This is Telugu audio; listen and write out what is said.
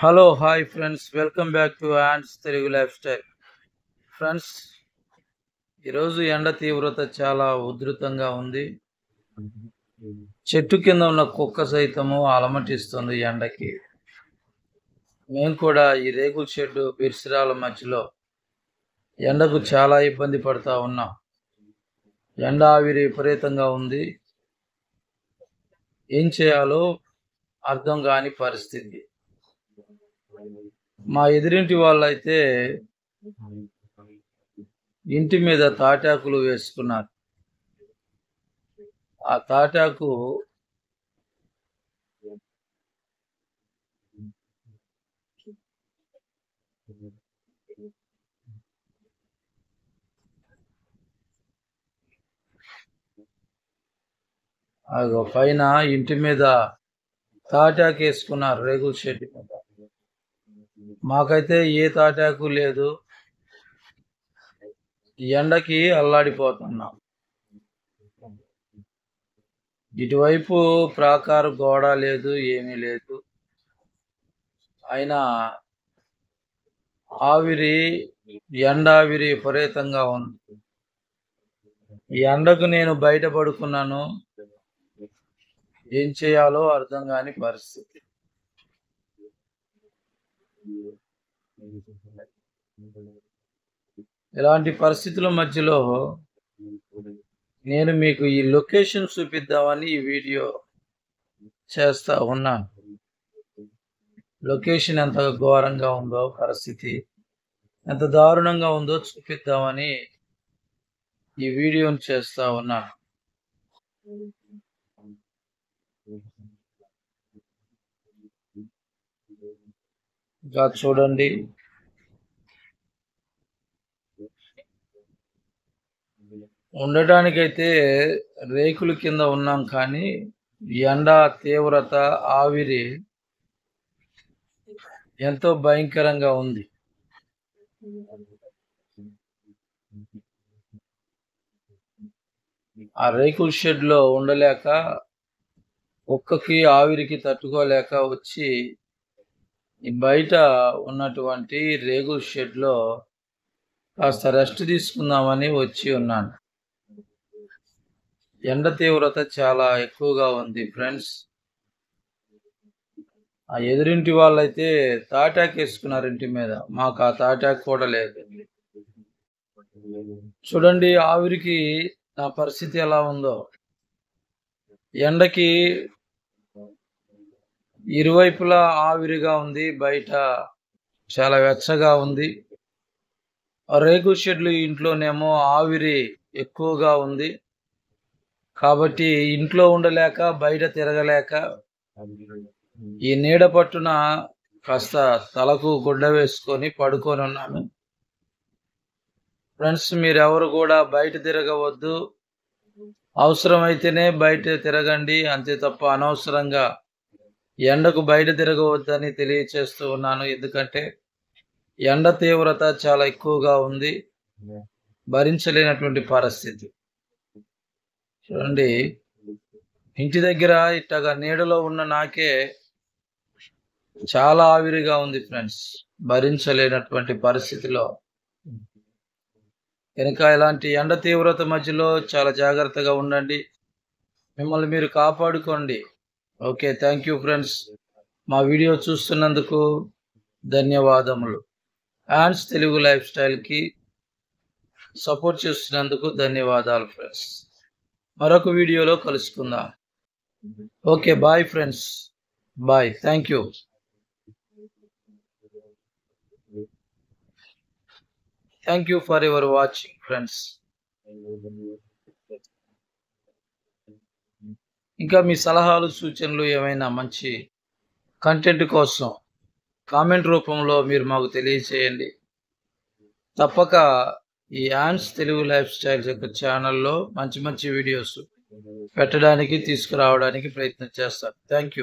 Hello hi friends, welcome back to యాండ్స్ తెలుగు లైఫ్ స్టైల్. ఫ్రెండ్స్, ఈరోజు ఎండ తీవ్రత చాలా ఉధృతంగా ఉంది. చెట్టు కింద ఉన్న కుక్క సైతము అలమటిస్తుంది ఎండకి. మేము కూడా ఈ రేకుల షెడ్డు పరిసరాల మధ్యలో ఎండకు చాలా ఇబ్బంది పడుతూ ఉన్నాం. ఎండ ఆవిరి విపరీతంగా ఉంది. ఏం చేయాలో అర్థం కాని పరిస్థితి. మా ఎదురింటి వాళ్ళైతే ఇంటి మీద తాటాకులు వేసుకున్నారు. ఆ తాటాకు పైన ఇంటి మీద తాటాకు వేసుకున్నారు, రేగుల షెడ్ మీద. మాకైతే ఏ తాటాకు లేదు. ఎండకి అల్లాడిపోతున్నాం. ఇటువైపు ప్రాకార గోడ లేదు, ఏమీ లేదు. అయినా ఆవిరి, ఎండావిరి విపరీతంగా ఉంది. ఈ ఎండకు నేను బయట పడుకున్నాను. ఏం చేయాలో అర్థం కాని పరిస్థితి. ఇలాంటి పరిస్థితుల మధ్యలో నేను మీకు ఈ లొకేషన్ చూపిద్దామని ఈ వీడియో చేస్తా ఉన్నాను. లొకేషన్ ఎంత ఘోరంగా ఉందో, పరిస్థితి ఎంత దారుణంగా ఉందో చూపిద్దామని ఈ వీడియోని చేస్తా ఉన్నాను. ఇంకా చూడండి, ఉండటానికైతే రేకుల కింద ఉన్నాం, కానీ ఎండ తీవ్రత, ఆవిరి ఎంతో భయంకరంగా ఉంది. ఆ రేకుల షెడ్ లో ఉండలేక, కుక్కకి ఆవిరికి తట్టుకోలేక వచ్చి బయట ఉన్నటువంటి రేకుల షెడ్ లో కాస్త రెస్ట్ తీసుకుందామని వచ్చి ఉన్నాను. ఎండ తీవ్రత చాలా ఎక్కువగా ఉంది ఫ్రెండ్స్. ఆ ఎదురింటి వాళ్ళైతే తాటాకు వేసుకున్నారు ఇంటి మీద. మాకు ఆ తాటాకు కూడా లేదు. చూడండి ఆవిరికి నా పరిస్థితి ఎలా ఉందో. ఎండకి ఇరువైపులా ఆవిరిగా ఉంది, బయట చాలా వెచ్చగా ఉంది. రేకుల షెడ్లు ఇంట్లోనేమో ఆవిరి ఎక్కువగా ఉంది. కాబట్టి ఇంట్లో ఉండలేక, బయట తిరగలేక ఈ నీడ పట్టున కాస్త తలకు గుడ్డ వేసుకొని పడుకొని ఉన్నాను. ఫ్రెండ్స్, మీరెవరు కూడా బయట తిరగవద్దు. అవసరమైతేనే బయట తిరగండి, అంతే తప్ప అనవసరంగా ఎండకు బయట తిరగవద్దని తెలియచేస్తూ ఉన్నాను. ఎందుకంటే ఎండ తీవ్రత చాలా ఎక్కువగా ఉంది, భరించలేనటువంటి పరిస్థితి. చూడండి, ఇంటి దగ్గర ఇట్టగా నీడలో ఉన్న నాకే చాలా ఆవిరిగా ఉంది ఫ్రెండ్స్, భరించలేనటువంటి పరిస్థితిలో. కనుక ఇలాంటి ఎండ తీవ్రత మధ్యలో చాలా జాగ్రత్తగా ఉండండి, మిమ్మల్ని మీరు కాపాడుకోండి. Okay, thank you friends. మా వీడియో చూస్తున్నందుకు ధన్యవాదములు. యాండ్స్ తెలుగు లైఫ్ స్టైల్కి సపోర్ట్ చేస్తున్నందుకు ధన్యవాదాలు ఫ్రెండ్స్. మరొక వీడియోలో కలుసుకుందాం. Okay, bye friends, bye, thank you. Thank you for your watching friends. ఇంకా మీ సలహాలు, సూచనలు, ఏమైనా మంచి కంటెంట్ కోసం కామెంట్ రూపంలో మీరు మాకు తెలియచేయండి. తప్పక ఈ యాండ్స్ తెలుగు లైఫ్ స్టైల్స్ యొక్క ఛానల్లో మంచి మంచి వీడియోస్ పెట్టడానికి, తీసుకురావడానికి ప్రయత్నం చేస్తాను. Thank you.